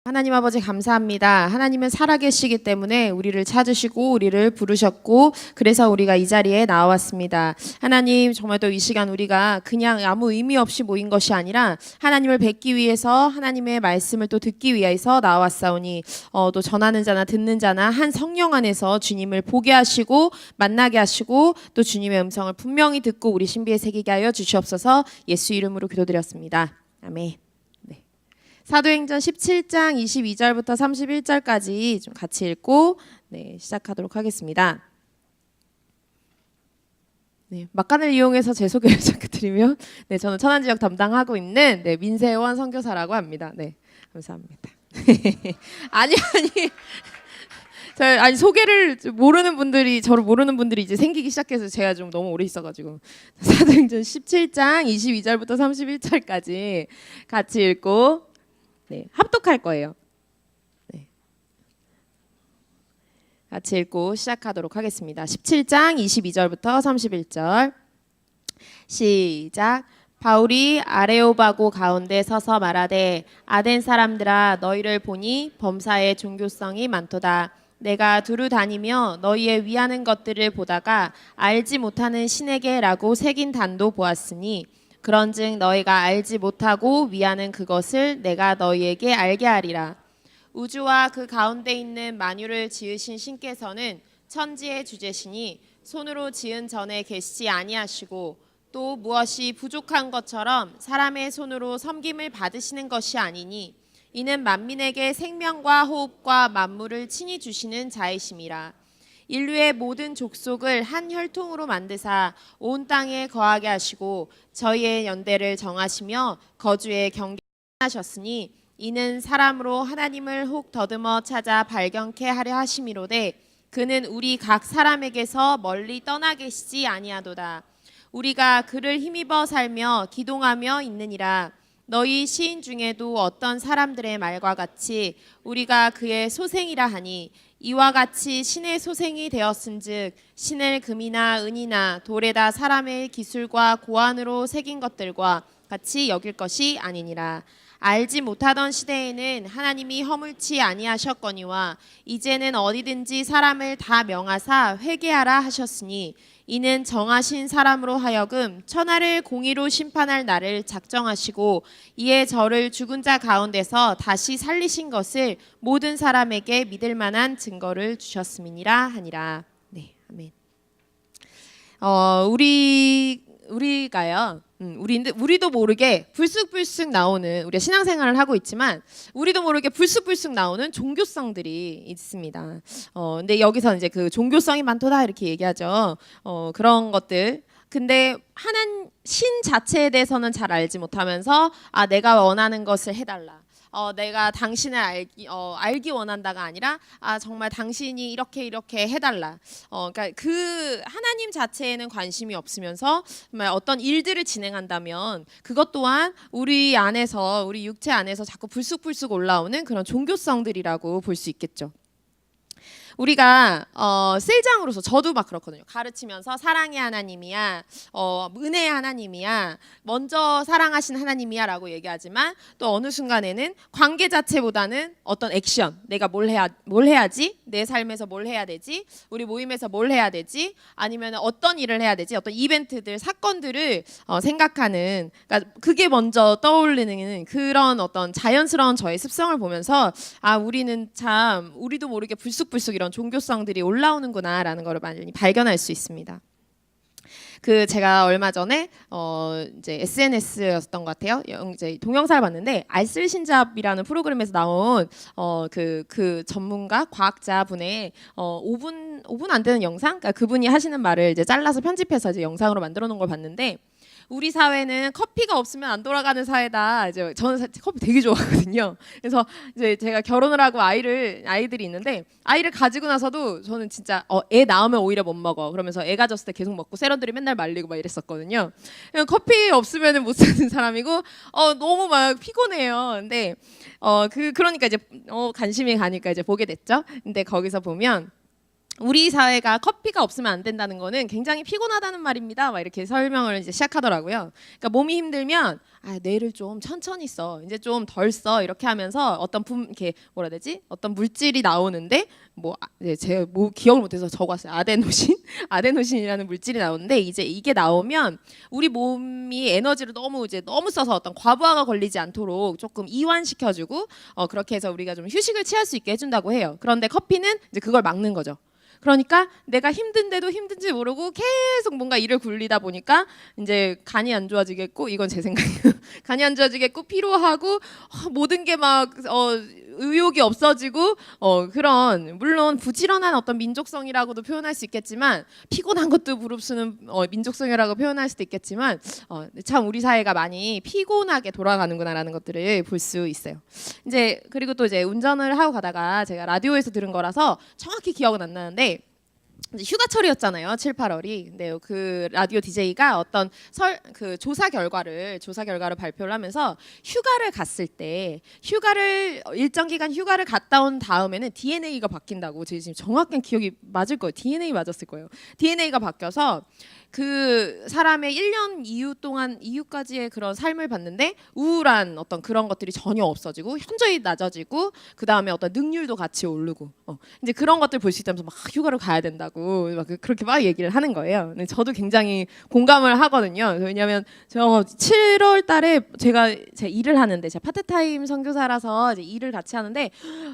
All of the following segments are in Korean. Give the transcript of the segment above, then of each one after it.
하나님 아버지 감사합니다. 하나님은 살아계시기 때문에 우리를 찾으시고 우리를 부르셨고 그래서 우리가 이 자리에 나왔습니다. 하나님 정말 또 이 시간 우리가 그냥 아무 의미 없이 모인 것이 아니라 하나님을 뵙기 위해서 하나님의 말씀을 또 듣기 위해서 나왔사오니 또 전하는 자나 듣는 자나 한 성령 안에서 주님을 보게 하시고 만나게 하시고 또 주님의 음성을 분명히 듣고 우리 신비에 새기게 하여 주시옵소서. 예수 이름으로 기도드렸습니다. 아멘. 사도행전 17장 22절부터 31절까지 좀 같이 읽고 시작하도록 하겠습니다. 막간을 이용해서 제 소개를 드리면 저는 천안지역 담당하고 있는 민세원 선교사라고 합니다. 감사합니다. 아니 소개를 모르는 분들이 저를 모르는 분들이 이제 생기기 시작해서 제가 좀 너무 오래 있어가지고 사도행전 17장 22절부터 31절까지 같이 읽고 합독할 거예요. 같이 읽고 시작하도록 하겠습니다. 17장 22절부터 31절 시작. 바울이 아레오바고 가운데 서서 말하되 아덴 사람들아 너희를 보니 범사의 종교성이 많도다. 내가 두루 다니며 너희의 위하는 것들을 보다가 알지 못하는 신에게라고 새긴 단도 보았으니 그런즉 너희가 알지 못하고 위하는 그것을 내가 너희에게 알게 하리라. 우주와 그 가운데 있는 만유를 지으신 신께서는 천지의 주제시니 손으로 지은 전에 계시지 아니하시고 또 무엇이 부족한 것처럼 사람의 손으로 섬김을 받으시는 것이 아니니 이는 만민에게 생명과 호흡과 만물을 친히 주시는 자이심이라. 인류의 모든 족속을 한 혈통으로 만드사 온 땅에 거하게 하시고 저희의 연대를 정하시며 거주의 경계하셨으니 이는 사람으로 하나님을 혹 더듬어 찾아 발견케 하려 하심이로되 그는 우리 각 사람에게서 멀리 떠나 계시지 아니하도다. 우리가 그를 힘입어 살며 기동하며 있느니라. 너희 시인 중에도 어떤 사람들의 말과 같이 우리가 그의 소생이라 하니 이와 같이 신의 소생이 되었은즉 신을 금이나 은이나 돌에다 사람의 기술과 고안으로 새긴 것들과 같이 여길 것이 아니니라. 알지 못하던 시대에는 하나님이 허물치 아니하셨거니와 이제는 어디든지 사람을 다 명하사 회개하라 하셨으니 이는 정하신 사람으로 하여금 천하를 공의로 심판할 날을 작정하시고 이에 저를 죽은 자 가운데서 다시 살리신 것을 모든 사람에게 믿을 만한 증거를 주셨음이니라 하니라. 네, 아멘. 우리가요. 우리도 모르게 불쑥불쑥 나오는 우리가 신앙생활을 하고 있지만 우리도 모르게 불쑥불쑥 나오는 종교성들이 있습니다. 근데 여기서 이제 그 종교성이 많도다 이렇게 얘기하죠. 그런 것들. 근데 신 자체에 대해서는 잘 알지 못하면서 내가 원하는 것을 해달라. 내가 당신을 알기 원한다가 아니라 정말 당신이 이렇게 해달라. 그러니까 그 하나님 자체에는 관심이 없으면서 정말 어떤 일들을 진행한다면 그것 또한 우리 안에서 우리 육체 안에서 자꾸 불쑥불쑥 올라오는 그런 종교성들이라고 볼 수 있겠죠. 우리가 셀장으로서 저도 막 그렇거든요. 가르치면서 사랑의 하나님이야, 은혜의 하나님이야, 먼저 사랑하신 하나님이야 라고 얘기하지만 또 어느 순간에는 관계 자체보다는 어떤 액션, 내가 뭘 해야지, 내 삶에서 뭘 해야 되지, 우리 모임에서 뭘 해야 되지, 아니면 어떤 일을 해야 되지, 어떤 이벤트들, 사건들을 생각하는, 그러니까 그게 먼저 떠올리는 그런 어떤 자연스러운 저의 습성을 보면서 우리도 모르게 불쑥불쑥 이런 종교성들이 올라오는구나라는 걸 많이 발견할 수 있습니다. 제가 얼마 전에 이제 SNS였던 것 같아요. 이제 동영상을 봤는데 알쓸신잡이라는 프로그램에서 나온 그 전문가 과학자 분의 5분 안 되는 영상, 그러니까 그분이 하시는 말을 이제 잘라서 편집해서 이제 영상으로 만들어 놓은 걸 봤는데. 우리 사회는 커피가 없으면 안 돌아가는 사회다. 이제 저는 커피 되게 좋아하거든요. 그래서 이제 제가 결혼을 하고 아이들이 있는데 아이를 가지고 나서도 저는 진짜 애 낳으면 오히려 못 먹어. 그러면서 애 가졌을 때 계속 먹고 세런들이 맨날 말리고 막 이랬었거든요. 커피 없으면 못 사는 사람이고 너무 막 피곤해요. 근데 그러니까 이제 관심이 가니까 이제 보게 됐죠. 근데 거기서 보면 우리 사회가 커피가 없으면 안 된다는 거는 굉장히 피곤하다는 말입니다. 막 이렇게 설명을 이제 시작하더라고요. 그러니까 몸이 힘들면 뇌를 좀 천천히 써, 이제 좀 덜 써, 이렇게 하면서 어떤 이렇게 뭐라 해야 되지? 어떤 물질이 나오는데 제가 기억을 못해서 적었어요. 아데노신이라는 물질이 나오는데 이제 이게 나오면 우리 몸이 에너지를 너무 써서 어떤 과부하가 걸리지 않도록 조금 이완시켜주고 그렇게 해서 우리가 좀 휴식을 취할 수 있게 해준다고 해요. 그런데 커피는 이제 그걸 막는 거죠. 그러니까 내가 힘든데도 힘든지 모르고 계속 뭔가 일을 굴리다 보니까 이제 간이 안 좋아지겠고, 이건 제 생각이에요. 간이 안 좋아지겠고, 피로하고 모든 게 막 의욕이 없어지고 그런, 물론 부지런한 어떤 민족성이라고도 표현할 수 있겠지만, 피곤한 것도 무릅쓰는 민족성이라고 표현할 수도 있겠지만, 참 우리 사회가 많이 피곤하게 돌아가는구나라는 것들을 볼 수 있어요. 이제 그리고 또 이제 운전을 하고 가다가 제가 라디오에서 들은 거라서 정확히 기억은 안 나는데, 이제 휴가철이었잖아요. 7, 8월이. 근데 그 라디오 DJ가 어떤 그 조사 결과를 발표를 하면서 휴가를 갔을 때, 일정 기간 휴가를 갔다 온 다음에는 DNA가 바뀐다고. 제가 지금 정확한 기억이 맞을 거예요. DNA 맞았을 거예요. DNA가 바뀌어서 그 사람의 1년 이후까지의 그런 삶을 봤는데 우울한 어떤 그런 것들이 전혀 없어지고, 현저히 낮아지고, 그 다음에 어떤 능률도 같이 오르고, 이제 그런 것들 볼 수 있다면서 막 휴가를 가야 된다고 그렇게 막 얘기를 하는 거예요. 근데 저도 굉장히 공감을 하거든요. 왜냐하면 저 7월 달에 제가 일을 하는데, 제가 파트타임 선교사라서 이제 일을 같이 하는데,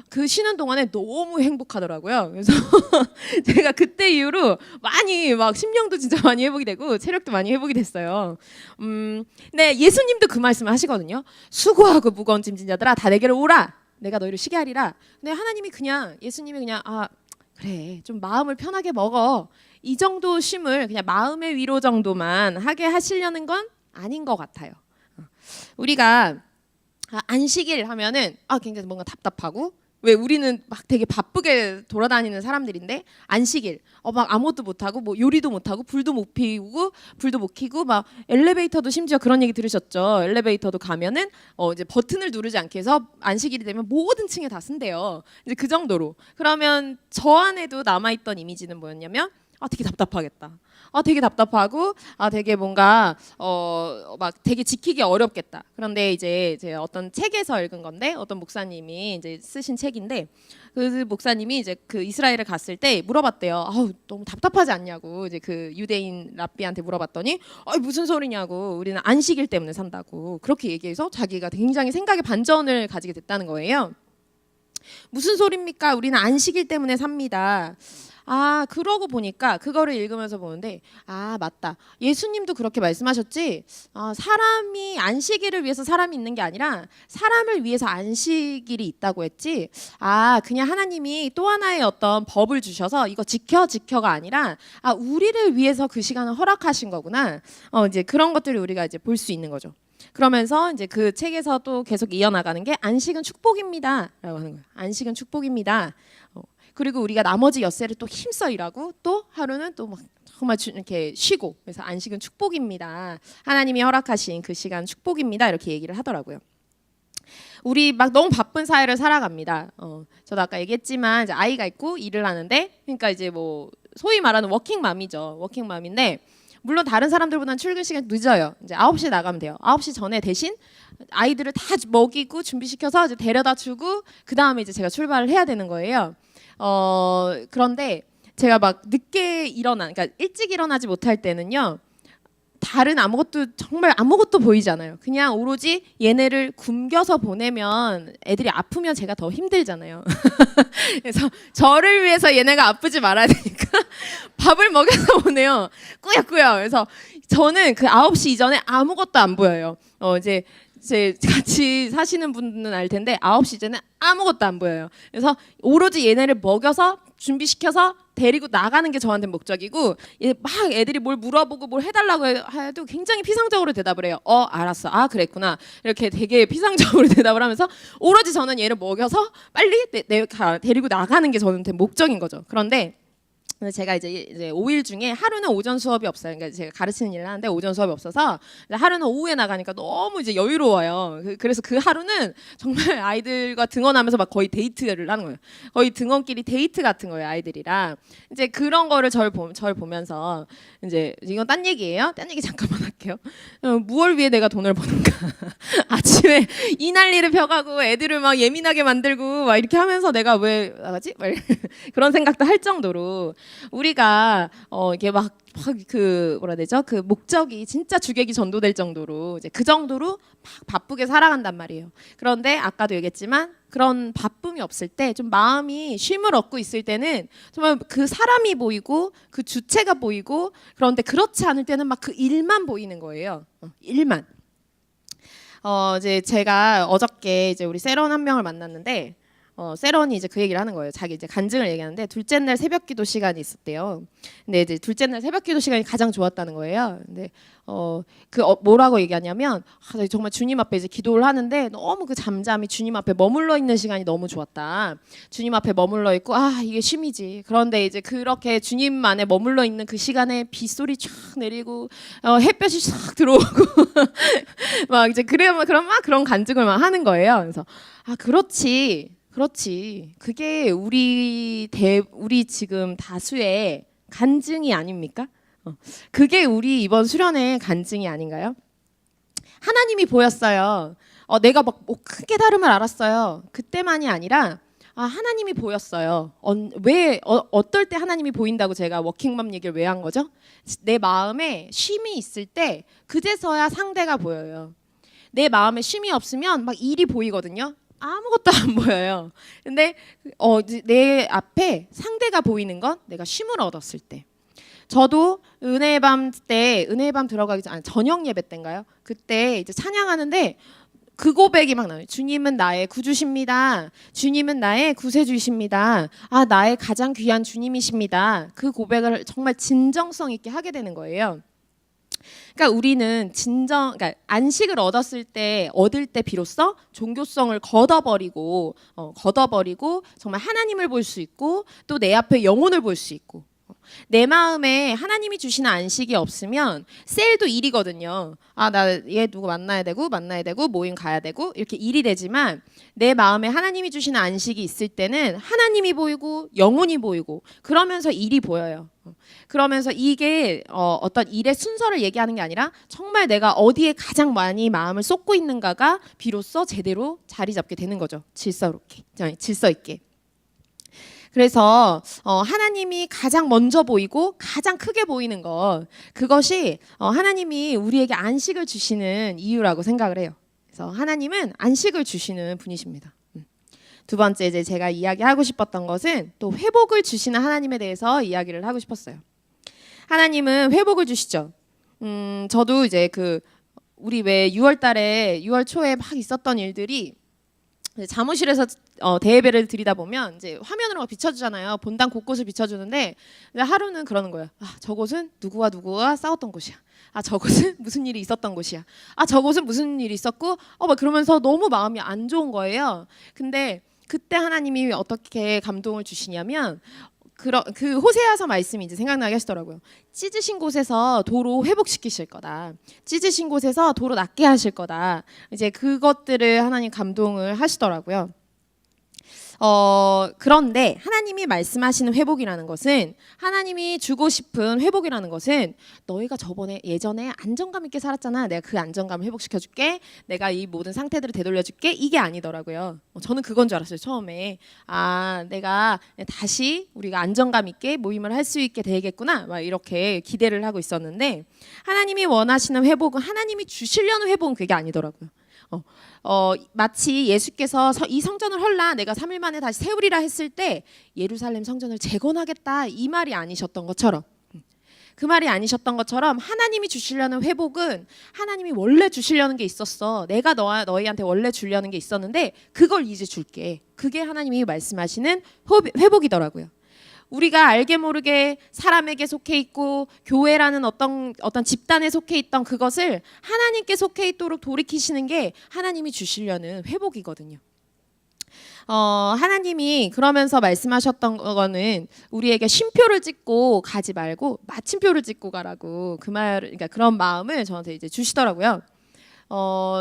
그 쉬는 동안에 너무 행복하더라고요. 그래서 제가 그때 이후로 많이 막 심령도 진짜 많이 회복이 되고 체력도 많이 회복이 됐어요. 네, 예수님도 그 말씀을 하시거든요. 수고하고 무거운 짐진 자들아 다 내게로 오라, 내가 너희를 쉬게 하리라. 근데 예수님이 그냥 그래, 좀 마음을 편하게 먹어, 이 정도 쉼을 그냥 마음의 위로 정도만 하게 하시려는 건 아닌 것 같아요. 우리가 안식일 하면은 굉장히 뭔가 답답하고, 왜 우리는 막 되게 바쁘게 돌아다니는 사람들인데, 안식일 막 아무것도 못하고, 뭐 요리도 못하고, 불도 못 켜고, 막 엘리베이터도, 심지어 그런 얘기 들으셨죠? 엘리베이터도 가면은 이제 버튼을 누르지 않게 해서 안식일이 되면 모든 층에 다 쓴대요. 이제 그 정도로. 그러면 저 안에도 남아있던 이미지는 뭐였냐면, 되게 답답하겠다. 되게 답답하고, 되게 뭔가 막 되게 지키기 어렵겠다. 그런데 이제 제가 어떤 책에서 읽은 건데, 어떤 목사님이 이제 쓰신 책인데, 그 목사님이 이제 그 이스라엘을 갔을 때 물어봤대요. 너무 답답하지 않냐고. 이제 그 유대인 랍비한테 물어봤더니, 무슨 소리냐고, 우리는 안식일 때문에 산다고 그렇게 얘기해서 자기가 굉장히 생각의 반전을 가지게 됐다는 거예요. 무슨 소리입니까? 우리는 안식일 때문에 삽니다. 그러고 보니까 그거를 읽으면서 보는데, 맞다, 예수님도 그렇게 말씀하셨지. 사람이 안식일을 위해서 사람이 있는 게 아니라 사람을 위해서 안식일이 있다고 했지. 그냥 하나님이 또 하나의 어떤 법을 주셔서 이거 지켜가 아니라 우리를 위해서 그 시간을 허락하신 거구나. 이제 그런 것들을 우리가 이제 볼 수 있는 거죠. 그러면서 이제 그 책에서 또 계속 이어나가는 게, 안식은 축복입니다라고 하는 거예요. 안식은 축복입니다. 그리고 우리가 나머지 엿새를 또 힘써 일하고, 또 하루는 또 막 정말 이렇게 쉬고, 그래서 안식은 축복입니다. 하나님이 허락하신 그 시간 축복입니다. 이렇게 얘기를 하더라고요. 우리 막 너무 바쁜 사회를 살아갑니다. 저도 아까 얘기했지만 이제 아이가 있고 일을 하는데, 그러니까 이제 뭐 소위 말하는 워킹맘이죠. 워킹맘인데, 물론 다른 사람들보다는 출근 시간 늦어요. 이제 9시에 나가면 돼요. 9시 전에 대신 아이들을 다 먹이고 준비시켜서 이제 데려다 주고, 그 다음에 이제 제가 출발을 해야 되는 거예요. 그런데 제가 막 늦게 그러니까 일찍 일어나지 못할 때는요, 정말 아무것도 보이지 않아요. 그냥 오로지 얘네를 굶겨서 보내면, 애들이 아프면 제가 더 힘들잖아요. 그래서 저를 위해서 얘네가 아프지 말아야 되니까 밥을 먹여서 보내요. 꾸역꾸역. 그래서 저는 그 9시 이전에 아무것도 안 보여요. 이제 같이 사시는 분은 알 텐데 9시 이전에 아무것도 안 보여요. 그래서 오로지 얘네를 먹여서 준비시켜서 데리고 나가는 게 저한테 목적이고, 막 애들이 뭘 물어보고 뭘 해달라고 해도 굉장히 피상적으로 대답을 해요. 알았어, 그랬구나, 이렇게 되게 피상적으로 대답을 하면서 오로지 저는 얘를 먹여서 빨리 데리고 나가는 게 저한테 목적인 거죠. 그런데 근데 제가 이제 5일 중에 하루는 오전 수업이 없어요. 그러니까 제가 가르치는 일을 하는데 오전 수업이 없어서 하루는 오후에 나가니까 너무 이제 여유로워요. 그래서 그 하루는 정말 아이들과 등원하면서 막 거의 데이트를 하는 거예요. 거의 등원끼리 데이트 같은 거예요, 아이들이랑. 이제 그런 거를 절 보면서 이제 이건 딴 얘기예요. 딴 얘기 잠깐만 할게요. 무얼 위해 내가 돈을 버는가? 아침에 이 난리를 펴가고 애들을 막 예민하게 만들고 막 이렇게 하면서 내가 왜 나가지? 막 그런 생각도 할 정도로. 우리가 이게 막 그 뭐라 해야 되죠? 그 목적이 진짜 주객이 전도될 정도로 이제 그 정도로 막 바쁘게 살아간단 말이에요. 그런데 아까도 얘기했지만 그런 바쁨이 없을 때 좀 마음이 쉼을 얻고 있을 때는 정말 그 사람이 보이고 그 주체가 보이고 그런데 그렇지 않을 때는 막 그 일만 보이는 거예요. 일만. 이제 제가 어저께 이제 우리 세런 한 명을 만났는데 세런이 이제 그 얘기를 하는 거예요. 자기 이제 간증을 얘기하는데 둘째 날 새벽기도 시간이 있었대요. 근데 이제 둘째 날 새벽기도 시간이 가장 좋았다는 거예요. 근데 뭐라고 얘기하냐면 정말 주님 앞에 이제 기도를 하는데 너무 그 잠잠히 주님 앞에 머물러 있는 시간이 너무 좋았다. 주님 앞에 머물러 있고 이게 쉼이지. 그런데 이제 그렇게 주님 안에 머물러 있는 그 시간에 빗소리 쫙 내리고 햇볕이 싹 들어오고 막 이제 그런 간증을 막 하는 거예요. 그래서 그렇지. 그게 우리 지금 다수의 간증이 아닙니까? 그게 우리 이번 수련의 간증이 아닌가요? 하나님이 보였어요. 내가 막 큰 깨달음을 알았어요. 그때만이 아니라 하나님이 보였어요. 어떨 때 하나님이 보인다고 제가 워킹맘 얘기를 왜 한 거죠? 내 마음에 쉼이 있을 때 그제서야 상대가 보여요. 내 마음에 쉼이 없으면 막 일이 보이거든요. 아무것도 안 보여요. 근데 내 앞에 상대가 보이는 건 내가 쉼을 얻었을 때. 저도 은혜의 밤 들어가기 전 저녁 예배 때인가요? 그때 이제 찬양하는데 그 고백이 막 나와요. 주님은 나의 구주십니다. 주님은 나의 구세주이십니다. 나의 가장 귀한 주님이십니다. 그 고백을 정말 진정성 있게 하게 되는 거예요. 그러니까 우리는 그러니까 안식을 얻을 때 비로소 종교성을 걷어버리고 정말 하나님을 볼 수 있고 또 내 앞에 영혼을 볼 수 있고 내 마음에 하나님이 주시는 안식이 없으면 셀도 일이거든요. 나 얘 누구 만나야 되고 모임 가야 되고 이렇게 일이 되지만 내 마음에 하나님이 주시는 안식이 있을 때는 하나님이 보이고 영혼이 보이고 그러면서 일이 보여요. 그러면서 이게 어떤 일의 순서를 얘기하는 게 아니라 정말 내가 어디에 가장 많이 마음을 쏟고 있는가가 비로소 제대로 자리 잡게 되는 거죠. 질서 있게. 그래서 하나님이 가장 먼저 보이고 가장 크게 보이는 그것이 하나님이 우리에게 안식을 주시는 이유라고 생각을 해요. 그래서 하나님은 안식을 주시는 분이십니다. 두 번째 이제 제가 이야기하고 싶었던 것은 또 회복을 주시는 하나님에 대해서 이야기를 하고 싶었어요. 하나님은 회복을 주시죠. 저도 이제 우리 왜 6월 초에 막 있었던 일들이 사무실에서 대예배를 드리다 보면 이제 화면으로 비춰주잖아요. 본당 곳곳을 비춰주는데 하루는 그러는 거예요. 저곳은 누구와 누구와 싸웠던 곳이야. 저곳은 무슨 일이 있었던 곳이야. 저곳은 무슨 일이 있었고 막 그러면서 너무 마음이 안 좋은 거예요. 근데 그때 하나님이 어떻게 감동을 주시냐면 그 호세아서 말씀이 이제 생각나게 하시더라고요. 찢으신 곳에서 도로 회복시키실 거다. 찢으신 곳에서 도로 낫게 하실 거다. 이제 그것들을 하나님 감동을 하시더라고요. 그런데 하나님이 말씀하시는 회복이라는 것은 하나님이 주고 싶은 회복이라는 것은 너희가 예전에 안정감 있게 살았잖아. 내가 그 안정감을 회복시켜줄게. 내가 이 모든 상태들을 되돌려줄게. 이게 아니더라고요. 저는 그건 줄 알았어요. 처음에 내가 다시 우리가 안정감 있게 모임을 할 수 있게 되겠구나. 막 이렇게 기대를 하고 있었는데 하나님이 원하시는 회복은 하나님이 주시려는 회복은 그게 아니더라고요. 마치 예수께서 이 성전을 헐라 내가 3일 만에 다시 세우리라 했을 때 예루살렘 성전을 재건하겠다 이 말이 아니셨던 것처럼 그 말이 아니셨던 것처럼 하나님이 주시려는 회복은 하나님이 원래 주시려는 게 있었어. 내가 너희한테 원래 주려는 게 있었는데 그걸 이제 줄게. 그게 하나님이 말씀하시는 회복이더라고요. 우리가 알게 모르게 사람에게 속해 있고 교회라는 어떤 집단에 속해 있던 그것을 하나님께 속해 있도록 돌이키시는 게 하나님이 주시려는 회복이거든요. 하나님이 그러면서 말씀하셨던 거는 우리에게 쉼표를 찍고 가지 말고 마침표를 찍고 가라고 그러니까 그런 마음을 저한테 이제 주시더라고요.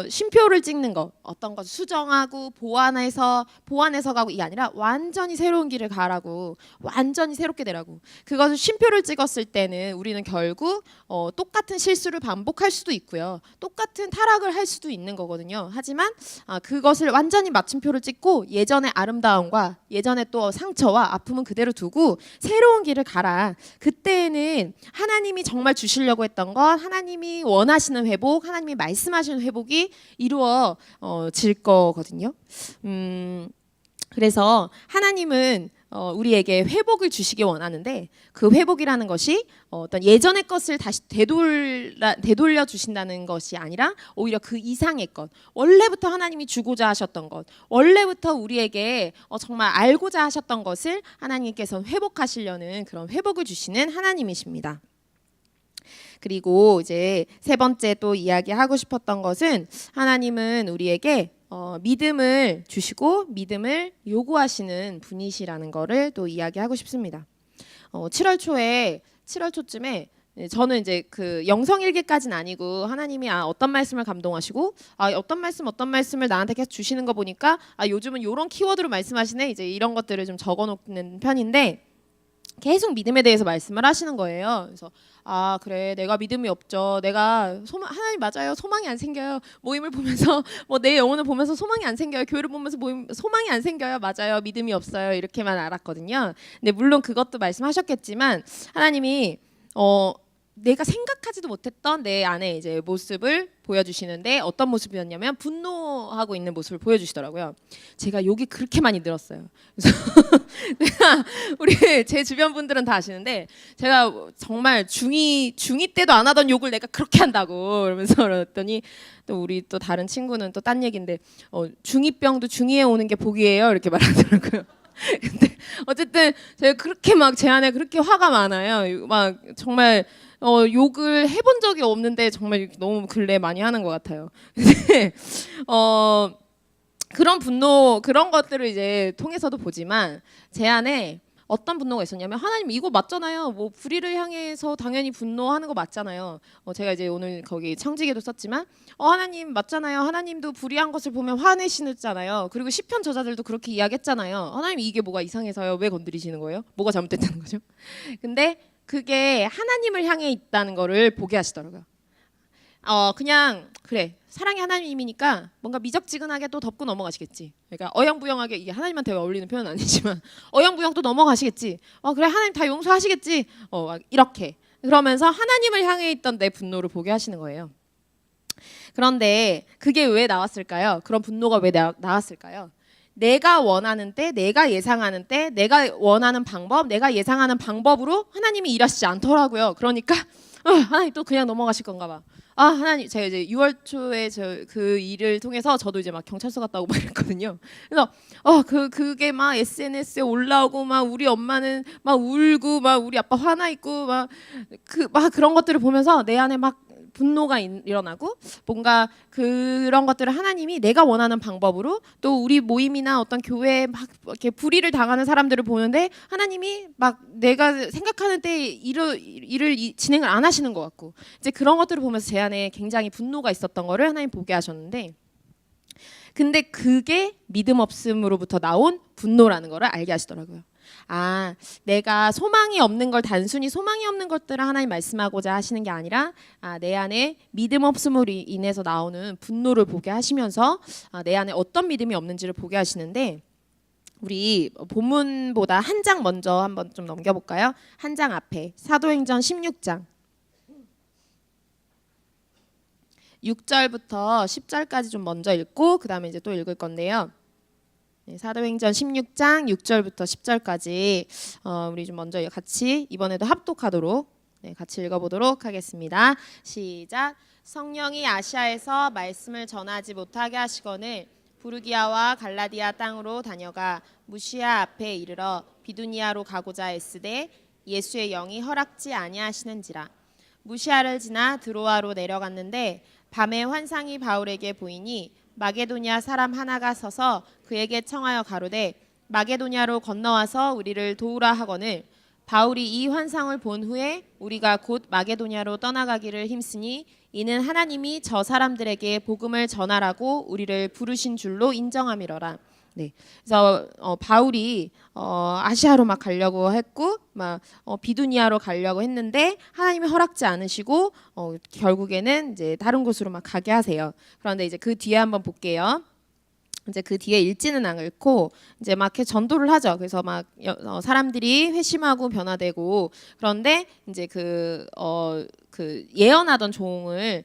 쉼표를 찍는 거, 어떤 것을 수정하고 보완해서 가고 이게 아니라 완전히 새로운 길을 가라고, 완전히 새롭게 되라고. 그것을 쉼표를 찍었을 때는 우리는 결국 똑같은 실수를 반복할 수도 있고요, 똑같은 타락을 할 수도 있는 거거든요. 하지만 그것을 완전히 마침표를 찍고 예전의 아름다움과 예전의 또 상처와 아픔은 그대로 두고 새로운 길을 가라. 그때는 하나님이 정말 주시려고 했던 것, 하나님이 원하시는 회복, 하나님이 말씀하시는 회복이 이루어질 거거든요. 그래서 하나님은 우리에게 회복을 주시기 원하는데 그 회복이라는 것이 어떤 예전의 것을 다시 되돌려 주신다는 것이 아니라 오히려 그 이상의 것, 원래부터 하나님이 주고자 하셨던 것, 원래부터 우리에게 정말 알고자 하셨던 것을 하나님께서 회복하시려는 그런 회복을 주시는 하나님이십니다. 그리고 이제 세 번째 또 이야기하고 싶었던 것은 하나님은 우리에게 믿음을 주시고 믿음을 요구하시는 분이시라는 거를 또 이야기하고 싶습니다. 7월 초쯤에 저는 이제 그 영성일기까지는 아니고 하나님이 어떤 말씀을 감동하시고 어떤 말씀을 나한테 계속 주시는 거 보니까 요즘은 이런 키워드로 말씀하시네, 이제 이런 것들을 좀 적어놓는 편인데 계속 믿음에 대해서 말씀을 하시는 거예요. 그래서 그래, 내가 믿음이 없죠. 하나님 맞아요. 소망이 안 생겨요. 모임을 보면서 내 영혼을 보면서 소망이 안 생겨요. 교회를 보면서 소망이 안 생겨요. 맞아요. 믿음이 없어요. 이렇게만 알았거든요. 근데 물론 그것도 말씀하셨겠지만 하나님이 내가 생각하지도 못했던 내 안에 이제 모습을 보여주시는데 어떤 모습이었냐면 분노하고 있는 모습을 보여주시더라고요. 제가 욕이 그렇게 많이 들었어요. 그래서 제 주변 분들은 다 아시는데 제가 정말 중2 때도 안 하던 욕을 내가 그렇게 한다고 그러면서 그랬더니 또 우리 또 다른 친구는 또 딴 얘기인데 중2병도 중2에 오는 게 복이에요 이렇게 말하더라고요. 근데 어쨌든 제가 그렇게 막 제 안에 그렇게 화가 많아요. 막 정말 욕을 해본 적이 없는데 정말 너무 근래 많이 하는 것 같아요. 근데 그런 분노, 그런 것들을 이제 통해서도 보지만 제 안에 어떤 분노가 있었냐면 하나님 이거 맞잖아요. 불의를 향해서 당연히 분노하는 거 맞잖아요. 제가 이제 오늘 거기 청지기도 썼지만 하나님 맞잖아요. 하나님도 불의한 것을 보면 화내시잖아요. 그리고 시편 저자들도 그렇게 이야기했잖아요. 하나님 이게 뭐가 이상해서요? 왜 건드리시는 거예요? 뭐가 잘못됐다는 거죠? 근데 그게 하나님을 향해 있다는 거를 보게 하시더라고요. 그냥 그래, 사랑의 하나님이니까 뭔가 미적지근하게 또 덮고 넘어가시겠지. 그러니까 어영부영하게, 이게 하나님한테 어울리는 표현은 아니지만 어영부영 또 넘어가시겠지. 그래, 하나님 다 용서하시겠지. 이렇게 그러면서 하나님을 향해 있던 내 분노를 보게 하시는 거예요. 그런데 그게 왜 나왔을까요? 그런 분노가 왜 나왔을까요? 내가 원하는 때, 내가 예상하는 때, 내가 원하는 방법, 내가 예상하는 방법으로 하나님이 일하시지 않더라고요. 그러니까 하나님 또 그냥 넘어가실 건가 봐. 하나님, 제가 이제 6월 초에 그 일을 통해서 저도 이제 막 경찰서 갔다 오고 막 이랬거든요. 그래서 그게 막 SNS에 올라오고 막 우리 엄마는 막 울고 막 우리 아빠 화나 있고 막 그런 것들을 보면서 내 안에 막 분노가 일어나고, 뭔가 그런 것들을 하나님이 내가 원하는 방법으로, 또 우리 모임이나 어떤 교회에 막 이렇게 불의를 당하는 사람들을 보는데 하나님이 막 내가 생각하는 때 일을 진행을 안 하시는 것 같고, 이제 그런 것들을 보면서 제 안에 굉장히 분노가 있었던 거를 하나님 보게 하셨는데, 근데 그게 믿음 없음으로부터 나온 분노라는 거를 알게 하시더라고요. 내가 소망이 없는 걸, 단순히 소망이 없는 것들을 하나님 말씀하고자 하시는 게 아니라 내 안에 믿음 없음으로 인해서 나오는 분노를 보게 하시면서 내 안에 어떤 믿음이 없는지를 보게 하시는데, 우리 본문보다 한 장 먼저 한번 좀 넘겨볼까요? 한 장 앞에 사도행전 16장 6절부터 10절까지 좀 먼저 읽고 그 다음에 이제 또 읽을 건데요. 사도행전 16장 6절부터 10절까지 우리 좀 먼저 같이 이번에도 합독하도록 같이 읽어보도록 하겠습니다. 시작. 성령이 아시아에서 말씀을 전하지 못하게 하시거늘 부르기아와 갈라디아 땅으로 다녀가 무시아 앞에 이르러 비두니아로 가고자 애쓰되 예수의 영이 허락지 아니하시는지라. 무시아를 지나 드로아로 내려갔는데 밤에 환상이 바울에게 보이니 마게도냐 사람 하나가 서서 그에게 청하여 가로되 마게도냐로 건너와서 우리를 도우라 하거늘 바울이 이 환상을 본 후에 우리가 곧 마게도냐로 떠나가기를 힘쓰니 이는 하나님이 저 사람들에게 복음을 전하라고 우리를 부르신 줄로 인정함이러라. 네, 그래서 바울이 아시아로 막 가려고 했고, 막 비두니아로 가려고 했는데 하나님이 허락지 않으시고 결국에는 이제 다른 곳으로 막 가게 하세요. 그런데 이제 그 뒤에 한번 볼게요. 이제 그 뒤에 읽지는 않고 이제 막 이렇게 전도를 하죠. 그래서 막 사람들이 회심하고 변화되고 그런데 이제 그 예언하던 종을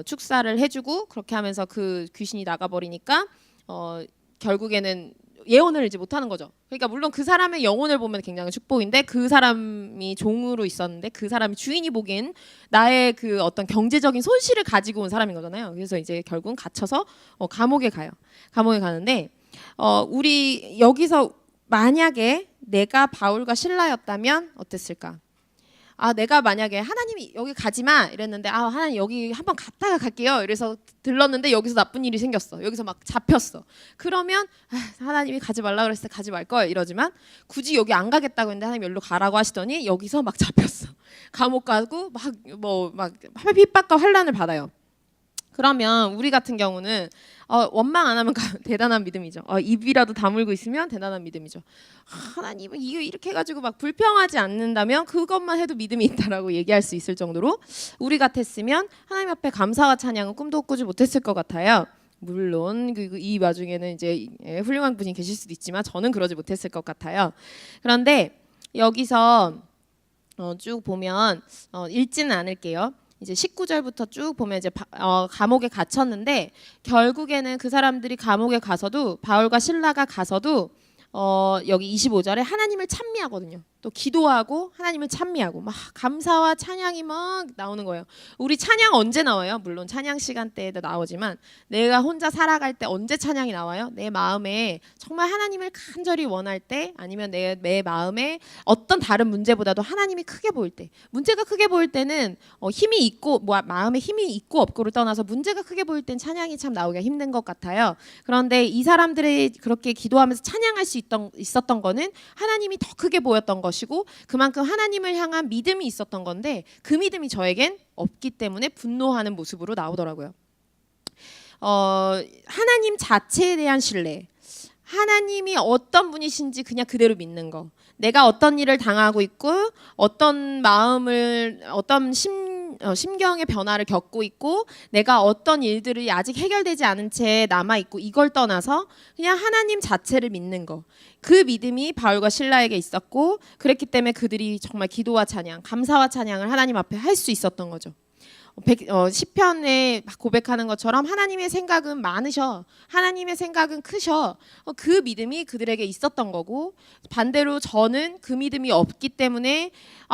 축사를 해주고 그렇게 하면서 그 귀신이 나가버리니까 결국에는 예언을 이제 못하는 거죠. 그러니까 물론 그 사람의 영혼을 보면 굉장히 축복인데 그 사람이 종으로 있었는데 그 사람이 주인이 보기엔 나의 그 어떤 경제적인 손실을 가지고 온 사람인 거잖아요. 그래서 이제 결국은 갇혀서 감옥에 가요. 감옥에 가는데 우리 여기서 만약에 내가 바울과 실라였다면 어땠을까? 내가 만약에 하나님이 여기 가지마 이랬는데 하나님 여기 한번 갔다가 갈게요. 이래서 들렀는데 여기서 나쁜 일이 생겼어. 여기서 막 잡혔어. 그러면 하나님이 가지 말라 그랬을 때 가지 말 걸 이러지만 굳이 여기 안 가겠다고 했는데 하나님 여기로 가라고 하시더니 여기서 막 잡혔어. 감옥 가고 막 핍박과 환난을 받아요. 그러면 우리 같은 경우는 원망 안 하면 대단한 믿음이죠. 입이라도 다물고 있으면 대단한 믿음이죠. 하나님은 이렇게 해가지고 막 불평하지 않는다면 그것만 해도 믿음이 있다라고 얘기할 수 있을 정도로 우리 같았으면 하나님 앞에 감사와 찬양은 꿈도 꾸지 못했을 것 같아요. 물론 이 와중에는 이제 훌륭한 분이 계실 수도 있지만 저는 그러지 못했을 것 같아요. 그런데 여기서 쭉 보면 읽지는 않을게요. 이제 19절부터 쭉 보면 이제 감옥에 갇혔는데 결국에는 그 사람들이 감옥에 가서도 바울과 실라가 가서도 여기 25절에 하나님을 찬미하거든요. 또 기도하고 하나님을 찬미하고 막 감사와 찬양이 막 나오는 거예요. 우리 찬양 언제 나와요? 물론 찬양 시간대에도 나오지만 내가 혼자 살아갈 때 언제 찬양이 나와요? 내 마음에 정말 하나님을 간절히 원할 때 아니면 내 마음에 어떤 다른 문제보다도 하나님이 크게 보일 때 문제가 크게 보일 때는 힘이 있고 마음에 힘이 있고 없고를 떠나서 문제가 크게 보일 땐 찬양이 참 나오기가 힘든 것 같아요. 그런데 이 사람들이 그렇게 기도하면서 찬양할 수 있었던 거는 하나님이 더 크게 보였던 것이고 그만큼 하나님을 향한 믿음이 있었던 건데 그 믿음이 저에겐 없기 때문에 분노하는 모습으로 나오더라고요. 하나님 자체에 대한 신뢰, 하나님이 어떤 분이신지 그냥 그대로 믿는 거. 내가 어떤 일을 당하고 있고 어떤 마음을 어떤 심경의 변화를 겪고 있고 내가 어떤 일들이 아직 해결되지 않은 채 남아 있고 이걸 떠나서 그냥 하나님 자체를 믿는 거. 그 믿음이 바울과 실라에게 있었고 그랬기 때문에 그들이 정말 기도와 찬양, 감사와 찬양을 하나님 앞에 할 수 있었던 거죠. 시편에 고백하는 것처럼 하나님의 생각은 많으셔. 하나님의 생각은 크셔. 그 믿음이 그들에게 있었던 거고 반대로 저는 그 믿음이 없기 때문에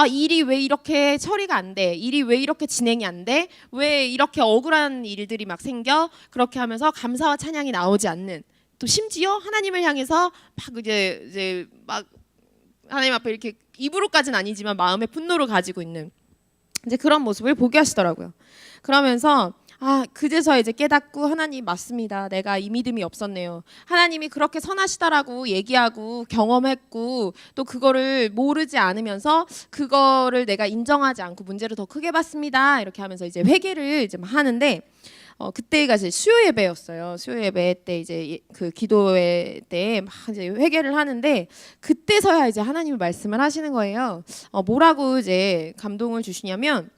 일이 왜 이렇게 처리가 안 돼? 일이 왜 이렇게 진행이 안 돼? 왜 이렇게 억울한 일들이 막 생겨? 그렇게 하면서 감사와 찬양이 나오지 않는 또 심지어 하나님을 향해서 막 이제 막 하나님 앞에 이렇게 입으로까지는 아니지만 마음의 분노를 가지고 있는 이제 그런 모습을 보게 하시더라고요. 그러면서 그제서 이제 깨닫고 하나님 맞습니다. 내가 이 믿음이 없었네요. 하나님이 그렇게 선하시다라고 얘기하고 경험했고 또 그거를 모르지 않으면서 그거를 내가 인정하지 않고 문제를 더 크게 봤습니다. 이렇게 하면서 이제 회개를 이제 하는데 그때가 이제 수요 예배였어요. 수요 예배 때 이제 그 기도회 때 막 이제 회개를 하는데 그때서야 이제 하나님이 말씀을 하시는 거예요. 뭐라고 이제 감동을 주시냐면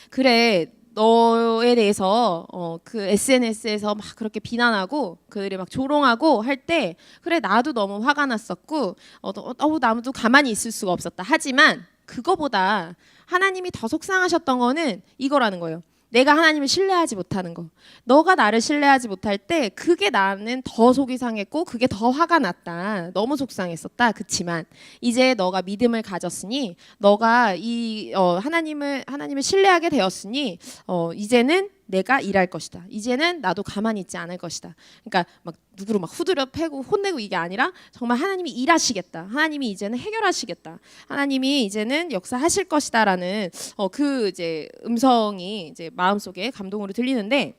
그래 너에 대해서 그 SNS에서 막 그렇게 비난하고 그들이 막 조롱하고 할 때 그래 나도 너무 화가 났었고 나도 가만히 있을 수가 없었다. 하지만 그거보다 하나님이 더 속상하셨던 거는 이거라는 거예요. 내가 하나님을 신뢰하지 못하는 거. 너가 나를 신뢰하지 못할 때 그게 나는 더 속이 상했고 그게 더 화가 났다. 너무 속상했었다. 그치만 이제 너가 믿음을 가졌으니 너가 이 하나님을 신뢰하게 되었으니 이제는 내가 일할 것이다. 이제는 나도 가만히 있지 않을 것이다. 그러니까 막 누구를 막 후드려 패고 혼내고 이게 아니라 정말 하나님이 일하시겠다. 하나님이 이제는 해결하시겠다. 하나님이 이제는 역사하실 것이다라는 그 이제 음성이 이제 마음속에 감동으로 들리는데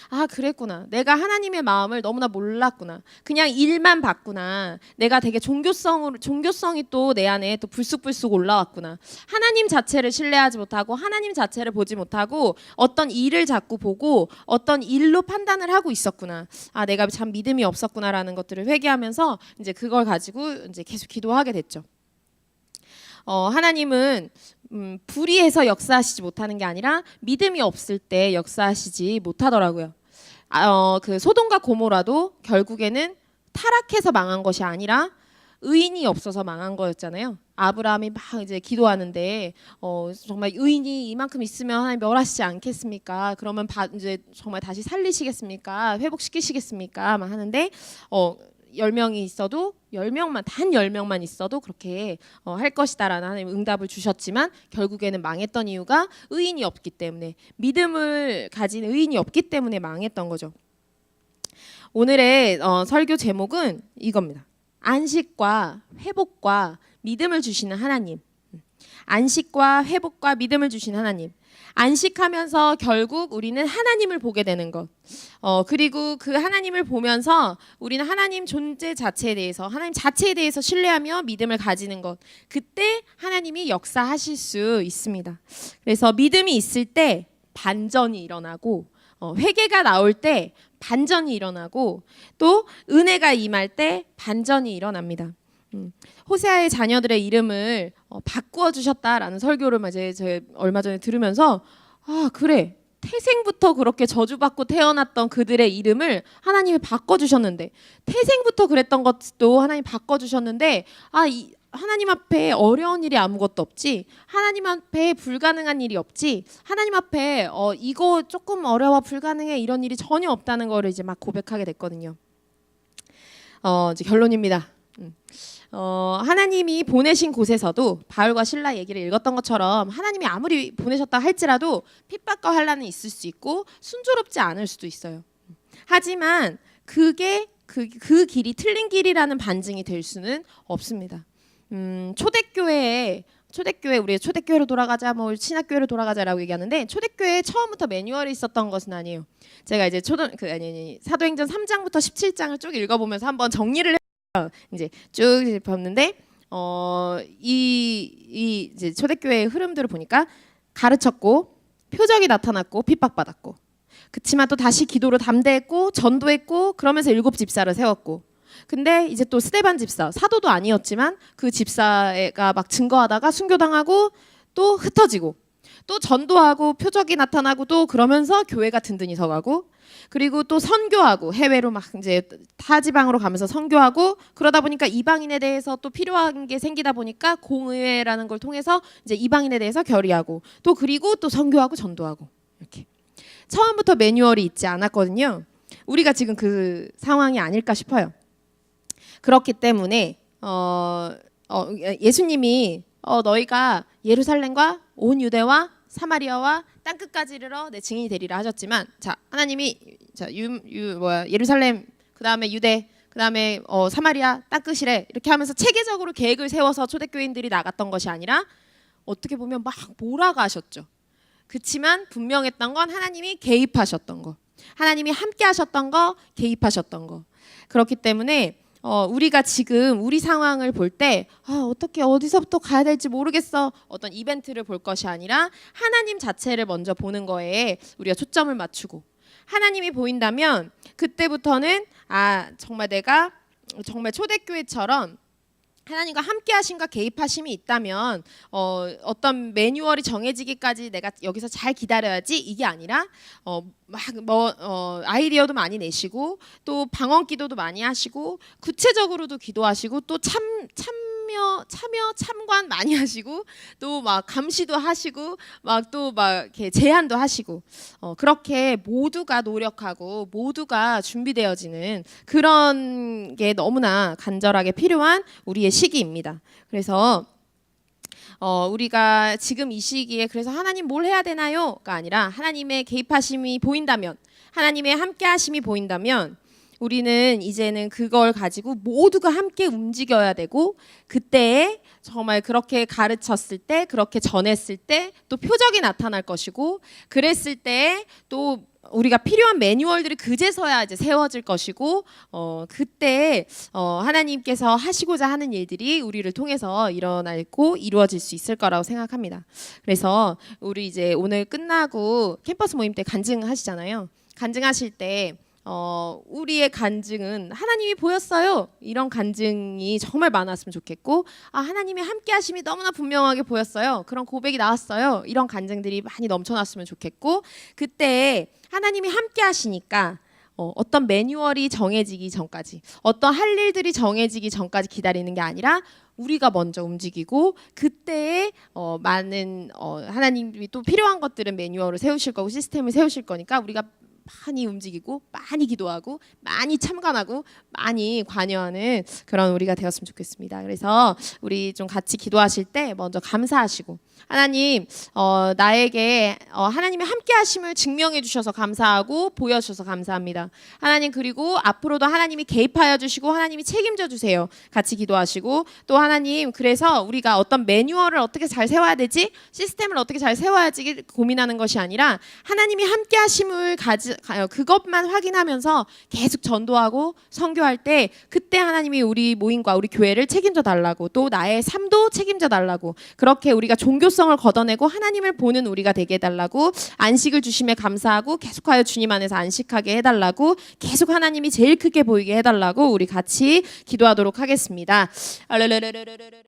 아, 그랬구나. 내가 하나님의 마음을 너무나 몰랐구나. 그냥 일만 봤구나. 내가 되게 종교성이 또 내 안에 또 불쑥불쑥 올라왔구나. 하나님 자체를 신뢰하지 못하고 하나님 자체를 보지 못하고 어떤 일을 자꾸 보고 어떤 일로 판단을 하고 있었구나. 아, 내가 참 믿음이 없었구나라는 것들을 회개하면서 이제 그걸 가지고 이제 계속 기도하게 됐죠. 하나님은 불의해서 역사하시지 못하는 게 아니라 믿음이 없을 때 역사하시지 못하더라고요. 그 소돔과 고모라도 결국에는 타락해서 망한 것이 아니라 의인이 없어서 망한 거였잖아요. 아브라함이 막 이제 기도하는데 정말 의인이 이만큼 있으면 하나님 멸하시지 않겠습니까? 그러면 이제 정말 다시 살리시겠습니까? 회복시키시겠습니까? 막 하는데 10명이 있어도 10명만 단 10명만 있어도 그렇게 할 것이다라는 하나님 응답을 주셨지만 결국에는 망했던 이유가 의인이 없기 때문에 믿음을 가진 의인이 없기 때문에 망했던 거죠. 오늘의 설교 제목은 이겁니다. 안식과 회복과 믿음을 주시는 하나님. 안식과 회복과 믿음을 주신 하나님. 안식하면서 결국 우리는 하나님을 보게 되는 것. 그리고 그 하나님을 보면서 우리는 하나님 존재 자체에 대해서 하나님 자체에 대해서 신뢰하며 믿음을 가지는 것. 그때 하나님이 역사하실 수 있습니다. 그래서 믿음이 있을 때 반전이 일어나고 회개가 나올 때 반전이 일어나고 또 은혜가 임할 때 반전이 일어납니다. 호세아의 자녀들의 이름을 바꾸어 주셨다라는 설교를 제가 얼마 전에 들으면서 아, 그래. 태생부터 그렇게 저주받고 태어났던 그들의 이름을 하나님이 바꿔주셨는데 태생부터 그랬던 것도 하나님 바꿔주셨는데 하나님 앞에 어려운 일이 아무것도 없지. 하나님 앞에 불가능한 일이 없지. 하나님 앞에 이거 조금 어려워 불가능해 이런 일이 전혀 없다는 거를 이제 막 고백하게 됐거든요. 이제 결론입니다. 하나님이 보내신 곳에서도 바울과 실라 얘기를 읽었던 것처럼 하나님이 아무리 보내셨다 할지라도 핍박과 환난은 있을 수 있고 순조롭지 않을 수도 있어요. 하지만 그게 그 길이 틀린 길이라는 반증이 될 수는 없습니다. 초대교회에 우리 초대교회로 돌아가자, 뭐 신학교회로 돌아가자라고 얘기하는데 초대교회에 처음부터 매뉴얼이 있었던 것은 아니에요. 제가 이제 사도행전 3장부터 17장을 쭉 읽어보면서 한번 정리를 이제 쭉 봤는데 이 이제 초대교회의 흐름들을 보니까 가르쳤고 표적이 나타났고 핍박받았고 그치만 또 다시 기도로 담대했고 전도했고 그러면서 7 집사를 세웠고 근데 이제 또 스데반 집사 사도도 아니었지만 그 집사가 막 증거하다가 순교당하고 또 흩어지고 또 전도하고 표적이 나타나고 또 그러면서 교회가 든든히 서가고 그리고 또 선교하고 해외로 막 이제 타 지방으로 가면서 선교하고 그러다 보니까 이방인에 대해서 또 필요한 게 생기다 보니까 공의회라는 걸 통해서 이제 이방인에 대해서 결의하고 또 그리고 또 선교하고 전도하고 이렇게 처음부터 매뉴얼이 있지 않았거든요. 우리가 지금 그 상황이 아닐까 싶어요. 그렇기 때문에 예수님이 너희가 예루살렘과 온 유대와 사마리아와 땅끝까지 이르러 내 증인이 되리라 하셨지만 자 하나님이 예루살렘 그다음에 유대 그다음에 사마리아 땅끝이래 이렇게 하면서 체계적으로 계획을 세워서 초대교인들이 나갔던 것이 아니라 어떻게 보면 막 몰아가셨죠. 그렇지만 분명했던 건 하나님이 개입하셨던 거 하나님이 함께 하셨던 거 개입하셨던 거 그렇기 때문에 우리가 지금 우리 상황을 볼 때 어떻게 어디서부터 가야 될지 모르겠어 어떤 이벤트를 볼 것이 아니라 하나님 자체를 먼저 보는 거에 우리가 초점을 맞추고 하나님이 보인다면 그때부터는 정말 내가 정말 초대교회처럼 하나님과 함께 하심과 개입하심이 있다면 어떤 매뉴얼이 정해지기까지 내가 여기서 잘 기다려야지 이게 아니라 아이디어도 많이 내시고 또 방언 기도도 많이 하시고 구체적으로도 기도하시고 또 참관 많이 하시고 또 막 감시도 하시고 막 또 막 이렇게 제안도 하시고 그렇게 모두가 노력하고 모두가 준비되어지는 그런 게 너무나 간절하게 필요한 우리의 시기입니다. 그래서 우리가 지금 이 시기에 그래서 하나님 뭘 해야 되나요?가 아니라 하나님의 개입하심이 보인다면 하나님의 함께하심이 보인다면 우리는 이제는 그걸 가지고 모두가 함께 움직여야 되고 그때에 정말 그렇게 가르쳤을 때 그렇게 전했을 때 또 표적이 나타날 것이고 그랬을 때 또 우리가 필요한 매뉴얼들이 그제서야 이제 세워질 것이고 그때 하나님께서 하시고자 하는 일들이 우리를 통해서 일어나고 이루어질 수 있을 거라고 생각합니다. 그래서 우리 이제 오늘 끝나고 캠퍼스 모임 때 간증하시잖아요. 간증하실 때 우리의 간증은 하나님이 보였어요. 이런 간증이 정말 많았으면 좋겠고 하나님이 함께 하심이 너무나 분명하게 보였어요. 그런 고백이 나왔어요. 이런 간증들이 많이 넘쳐났으면 좋겠고 그때 하나님이 함께 하시니까 어떤 매뉴얼이 정해지기 전까지 어떤 할 일들이 정해지기 전까지 기다리는 게 아니라 우리가 먼저 움직이고 그때에 많은 하나님이 또 필요한 것들은 매뉴얼을 세우실 거고 시스템을 세우실 거니까 우리가 많이 움직이고 많이 기도하고 많이 참관하고 많이 관여하는 그런 우리가 되었으면 좋겠습니다. 그래서 우리 좀 같이 기도하실 때 먼저 감사하시고 하나님 나에게 하나님의 함께 하심을 증명해 주셔서 감사하고 보여주셔서 감사합니다. 하나님 그리고 앞으로도 하나님이 개입하여 주시고 하나님이 책임져 주세요. 같이 기도하시고 또 하나님 그래서 우리가 어떤 매뉴얼을 어떻게 잘 세워야 되지 시스템을 어떻게 잘 세워야지 고민하는 것이 아니라 하나님이 함께 하심을 그것만 확인하면서 계속 전도하고 선교할 때 그때 하나님이 우리 모임과 우리 교회를 책임져 달라고 또 나의 삶도 책임져 달라고 그렇게 우리가 종교성을 걷어내고 하나님을 보는 우리가 되게 해달라고 안식을 주심에 감사하고 계속하여 주님 안에서 안식하게 해달라고 계속 하나님이 제일 크게 보이게 해달라고 우리 같이 기도하도록 하겠습니다.